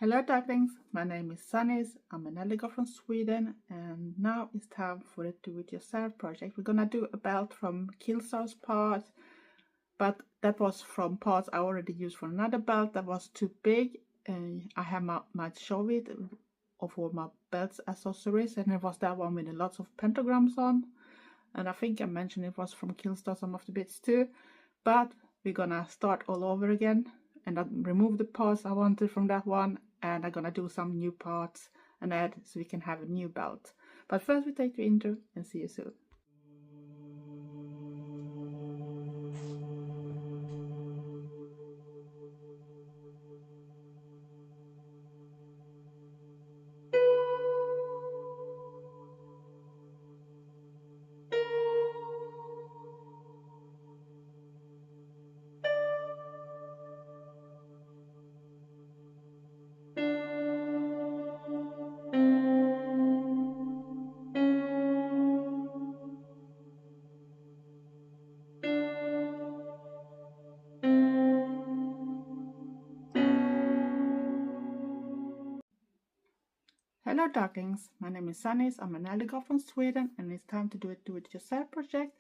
Hello darlings, my name is Sanniz, I'm an Eldergoth from Sweden, and now it's time for the do-it-yourself project. We're gonna do a belt from Killstar's parts, but that was from parts I already used for another belt that was too big. I have might show it of all my belts accessories, and it was that one with lots of pentagrams on. And I think I mentioned it was from Killstar, some of the bits too. But we're gonna start all over again and remove the parts I wanted from that one, and I'm gonna do some new parts and add so we can have a new belt. But first we take the intro and see you soon. Hello darlings, my name is Sanniz, I'm an Eldergoth from Sweden, and it's time to do a do-it-yourself project.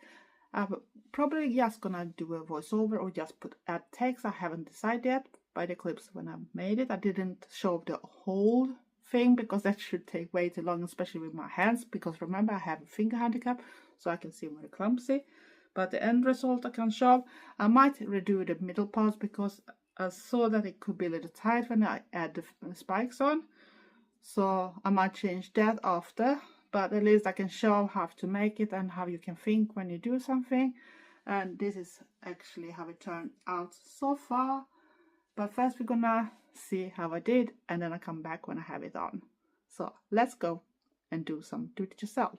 I'm probably just gonna do a voiceover or just add text. I haven't decided yet by the clips when I made it. I didn't show the whole thing because that should take way too long, especially with my hands, because remember I have a finger handicap, so I can see very clumsy. But the end result I can show. I might redo the middle parts because I saw that it could be a little tight when I add the spikes on. So I might change that after, but at least I can show how to make it and how you can think when you do something. And this is actually how it turned out so far. But first we're gonna see how I did, and then I come back when I have it on. So let's go and do some do-it-yourself.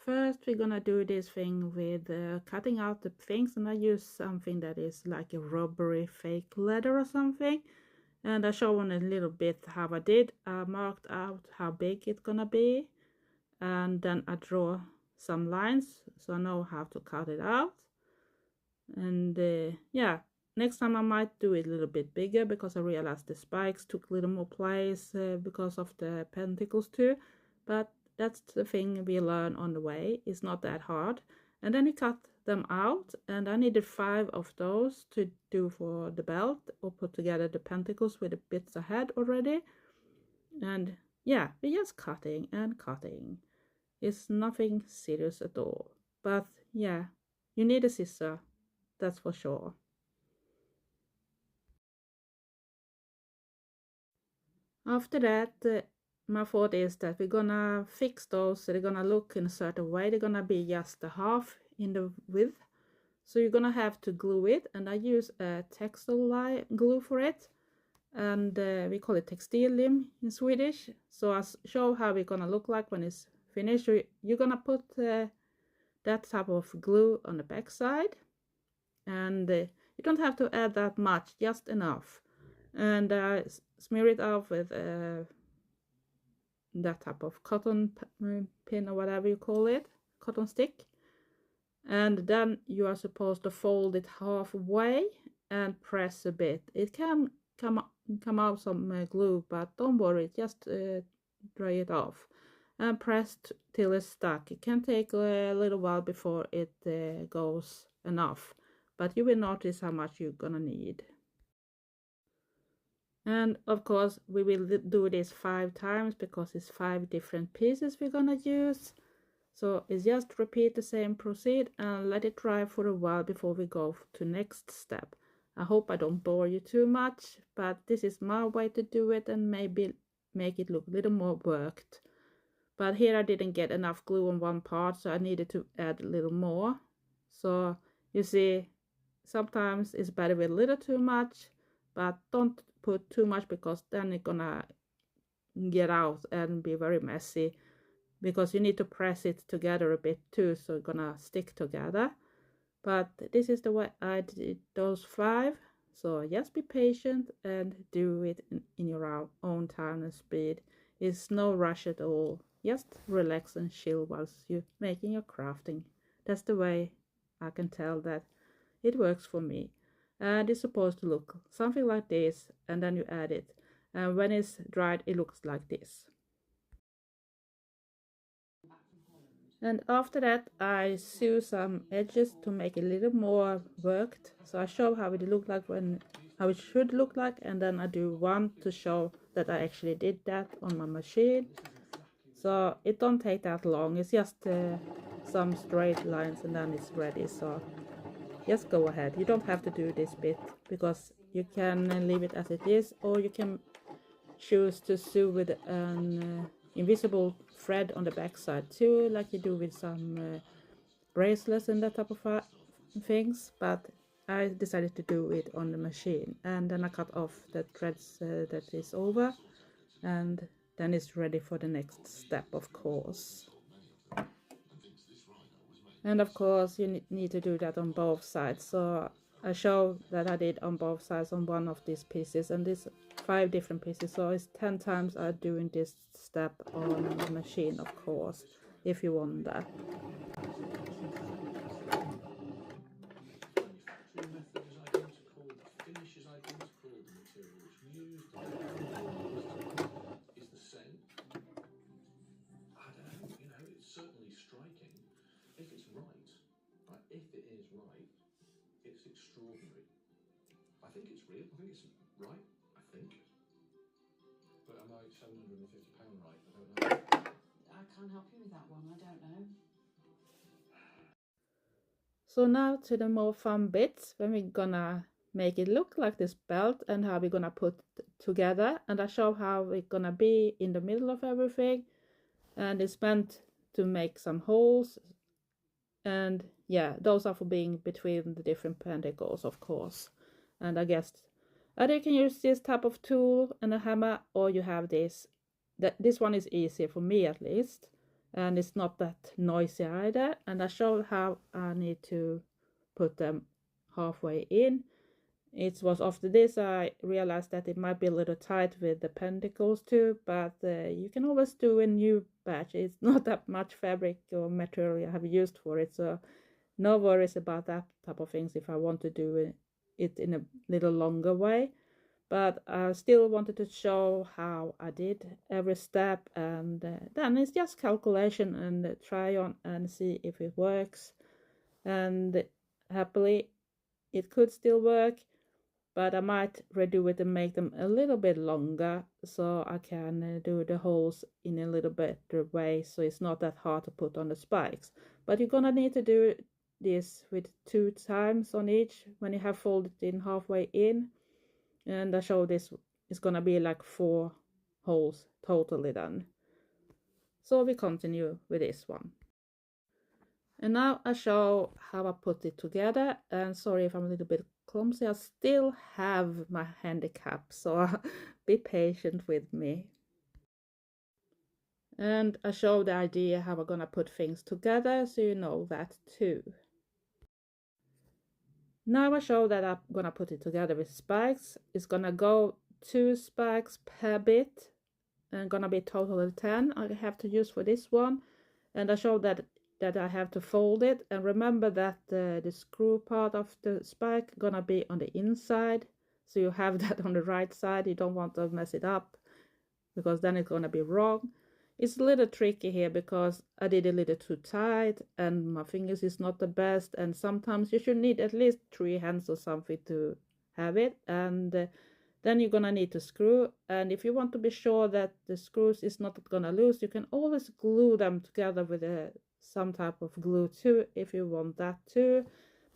First, we're gonna do this thing with cutting out the things, and I use something that is like a rubbery fake leather or something. And I show on a little bit how I did. I marked out how big it's gonna be, and then I draw some lines so I know how to cut it out. And yeah, next time I might do it a little bit bigger because I realized the spikes took a little more place because of the Penticles too. But that's the thing we learn on the way. It's not that hard. And then you cut them out, and I needed 5 of those to do for the belt, or put together the Penticles with the bits I had already. And yeah, we're just cutting and cutting. It's nothing serious at all. But yeah, you need a scissor, that's for sure. After that, my thought is that we're gonna fix those so they're gonna look in a certain way. They're gonna be just a half in the width, so you're gonna have to glue it, and I use a textile glue for it, and we call it textillim in Swedish. So I'll show how it's gonna look like when it's finished. You're gonna put that type of glue on the back side, and you don't have to add that much, just enough, and smear it off with that type of cotton pin or whatever you call it, cotton stick. And then you are supposed to fold it halfway and press a bit. It can come out some glue, but don't worry, just dry it off and press till it's stuck. It can take a little while before it goes enough, but you will notice how much you're gonna need. And of course we will do this 5 times because it's 5 different pieces we're gonna use. So it's just repeat the same procedure and let it dry for a while before we go to next step. I hope I don't bore you too much, but this is my way to do it and maybe make it look a little more worked. But here I didn't get enough glue on one part, so I needed to add a little more. So you see, sometimes it's better with a little too much, but don't put too much because then it's gonna get out and be very messy, because you need to press it together a bit too, so it's gonna stick together. But this is the way I did those 5, so just be patient and do it in your own time and speed. It's no rush at all. just relax and chill whilst you're making your crafting. That's the way I can tell that it works for me. And it's supposed to look something like this, and then you add it. And when it's dried, it looks like this. And after that, I sew some edges to make it a little more worked. So I show how it look like how it should look like, and then I do one to show that I actually did that on my machine. So it don't take that long. It's just some straight lines, and then it's ready. So just go ahead. You don't have to do this bit because you can leave it as it is, or you can choose to sew with an invisible thread on the back side too, like you do with some bracelets and that type of things. But I decided to do it on the machine, and then I cut off the threads that is over, and then it's ready for the next step, of course. And of course you need to do that on both sides. So I show that I did on both sides on one of these pieces, and these 5 different pieces, so it's 10 times I'm doing this step on the machine, of course, if you want that. So now to the more fun bits, when we're gonna make it look like this belt and how we're gonna put it together, and I show how we're gonna be in the middle of everything, and it's meant to make some holes, and yeah, those are for being between the different pentacles, of course. And I guess either you can use this type of tool and a hammer, or you have this. This one is easier for me at least, and it's not that noisy either. And I show how I need to put them halfway in. It was after this I realized that it might be a little tight with the pentacles too, but you can always do a new batch. It's not that much fabric or material I have used for it, so no worries about that type of things if I want to do it in a little longer way. But I still wanted to show how I did every step, and then it's just calculation and try on and see if it works. And happily it could still work, but I might redo it and make them a little bit longer so I can do the holes in a little better way, so it's not that hard to put on the spikes. But you're gonna need to do this with 2 times on each when you have folded in halfway in. And I show this is gonna be like 4 holes totally done. So we continue with this one. And now I show how I put it together, and sorry if I'm a little bit clumsy, I still have my handicap, so be patient with me. And I show the idea how we're gonna put things together, so you know that too. Now I show that I'm gonna put it together with spikes. It's gonna go 2 spikes per bit, and gonna be totally 10 I have to use for this one. And I show that I have to fold it, and remember that the screw part of the spike gonna be on the inside, so you have that on the right side. You don't want to mess it up because then it's gonna be wrong. It's a little tricky here because I did a little too tight and my fingers is not the best, and sometimes you should need at least 3 hands or something to have it. And then you're gonna need to screw, and if you want to be sure that the screws is not gonna loose, you can always glue them together with some type of glue too if you want that too.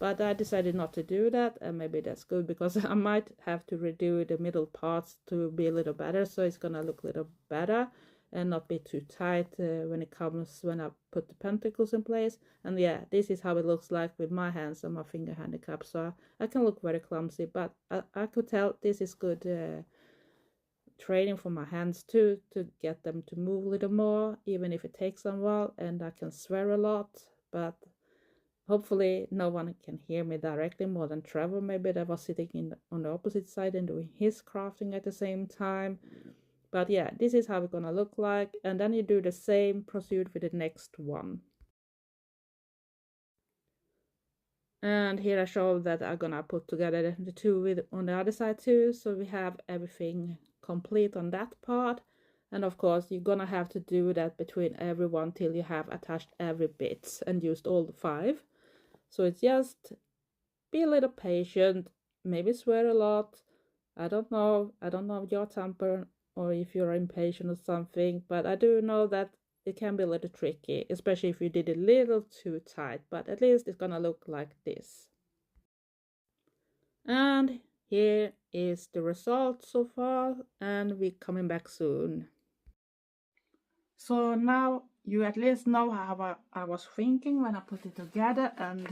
But I decided not to do that, and maybe that's good because I might have to redo the middle parts to be a little better, so it's gonna look a little better and not be too tight when I put the pentacles in place. And yeah, this is how it looks like with my hands and my finger handicap, so I can look very clumsy, but I could tell this is good training for my hands too, to get them to move a little more, even if it takes a while and I can swear a lot. But hopefully no one can hear me directly more than Trevor maybe, that was sitting on the opposite side and doing his crafting at the same time. But yeah, this is how it's gonna look like, and then you do the same procedure with the next one. And here I show that I'm gonna put together the two with on the other side too, so we have everything complete on that part. And of course you're gonna have to do that between every one till you have attached every bit and used all the 5. So it's just be a little patient, maybe swear a lot. I don't know your temper or if you're impatient or something, but I do know that it can be a little tricky, especially if you did it a little too tight, but at least it's gonna look like this. And here is the result so far, and we're coming back soon. So now you at least know how I was thinking when I put it together, and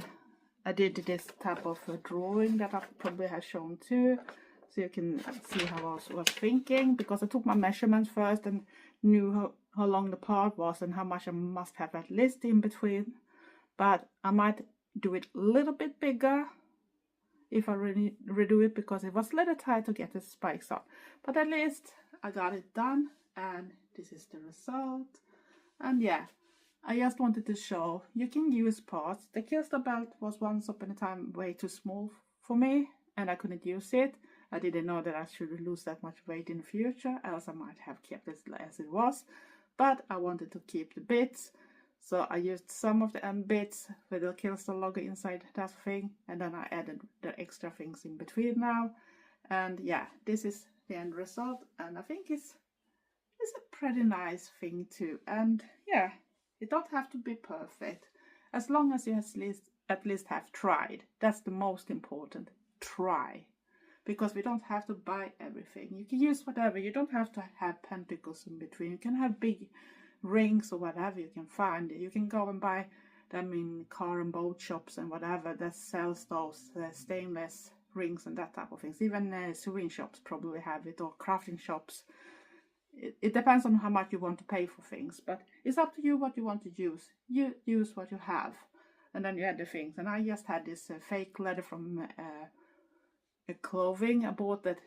I did this type of a drawing that I probably have shown too, so you can see how I was thinking, because I took my measurements first and knew how long the part was and how much I must have at least in between. But I might do it a little bit bigger if I really redo it, because it was a little tight to get the spikes on. But at least I got it done, and this is the result. And yeah, I just wanted to show you can use parts. The Killstar belt was once upon a time way too small for me, and I couldn't use it. I didn't know that I should lose that much weight in the future, else I might have kept it as it was. But I wanted to keep the bits, so I used some of the end bits with the Killstar logo inside that thing, and then I added the extra things in between now. And yeah, this is the end result, and I think it's a pretty nice thing too. And yeah, it don't have to be perfect, as long as you at least have tried. That's the most important. Try, because we don't have to buy everything. You can use whatever. You don't have to have Penticles in between. You can have big rings or whatever you can find. You can go and buy them in car and boat shops and whatever that sells those stainless rings and that type of things. Even souvenir shops probably have it, or crafting shops. It depends on how much you want to pay for things, but it's up to you what you want to use. You use what you have, and then you add the things. And I just had this fake leather from a clothing I bought that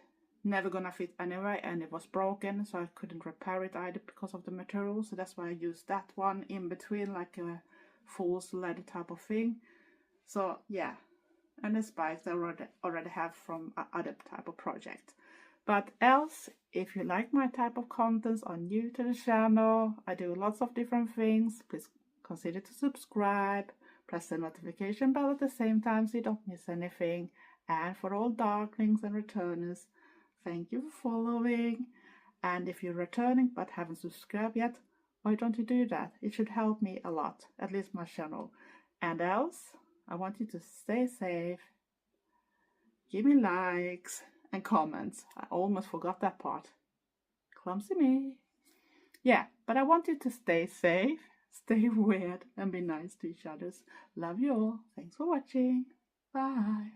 never gonna fit anyway, and it was broken, so I couldn't repair it either because of the material. So that's why I used that one in between, like a false leather type of thing. So yeah, and the spikes I already have from other type of project. But else, if you like my type of contents, are new to the channel, I do lots of different things, please consider to subscribe, press the notification bell at the same time so you don't miss anything. And for all darklings and returners, thank you for following. And if you're returning but haven't subscribed yet, why don't you do that? It should help me a lot, at least my channel. And else, I want you to stay safe, give me likes and comments. I almost forgot that part. Clumsy me. Yeah, but I want you to stay safe, stay weird, and be nice to each other. Love you all. Thanks for watching. Bye.